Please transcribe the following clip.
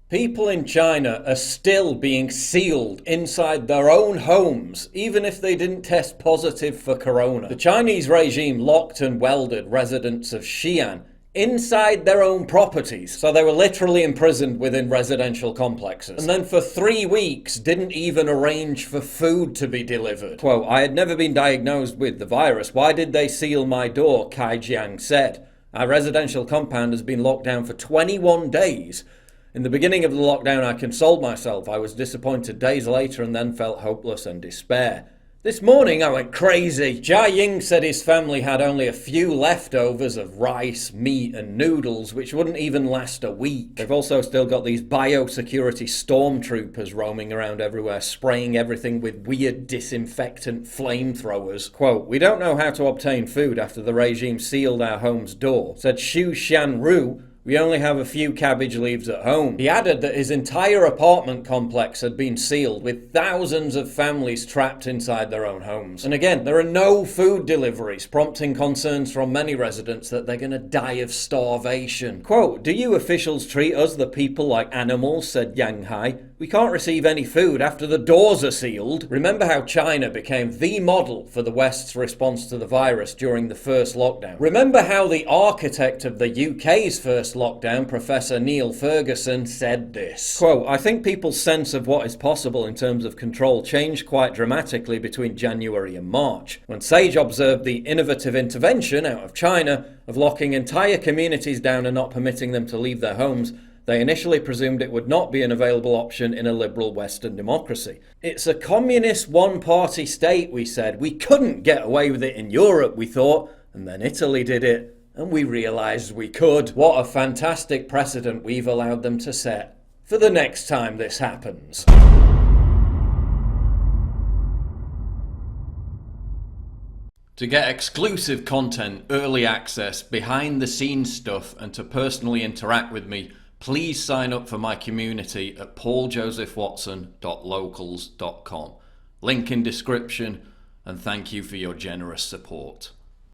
People in China are still being sealed inside their own homes, even if they didn't test positive for corona. The Chinese regime locked and welded residents of Xi'an inside their own properties, so they were literally imprisoned within residential complexes. And then for 3 weeks didn't even arrange for food to be delivered. Quote, "I had never been diagnosed with the virus. Why did they seal my door?" Kai Jiang said. "Our residential compound has been locked down for 21 days. In the beginning of the lockdown, I consoled myself. I was disappointed days later and then felt hopeless and despair. This morning I went crazy." Jia Ying said his family had only a few leftovers of rice, meat and noodles, which wouldn't even last a week. They've also still got these biosecurity stormtroopers roaming around everywhere, spraying everything with weird disinfectant flamethrowers. Quote, "We don't know how to obtain food after the regime sealed our home's door," said Xu Xianru. "We only have a few cabbage leaves at home." He added that his entire apartment complex had been sealed, with thousands of families trapped inside their own homes. And again, there are no food deliveries, prompting concerns from many residents that they're going to die of starvation. Quote, "Do you officials treat us, the people, like animals?" said Yang Hai. "We can't receive any food after the doors are sealed." Remember how China became the model for the West's response to the virus during the first lockdown. Remember how the architect of the UK's first lockdown, Professor Neil Ferguson, said this. Quote, "I think people's sense of what is possible in terms of control changed quite dramatically between January and March, when SAGE observed the innovative intervention out of China of locking entire communities down and not permitting them to leave their homes. They initially presumed it would not be an available option in a liberal Western democracy. It's a communist one-party state, we said. We couldn't get away with it in Europe, we thought, and then Italy did it, and we realised we could. What a fantastic precedent we've allowed them to set for the next time this happens." To get exclusive content, early access, behind-the-scenes stuff, and to personally interact with me, please sign up for my community at pauljosephwatson.locals.com. Link in description, and thank you for your generous support.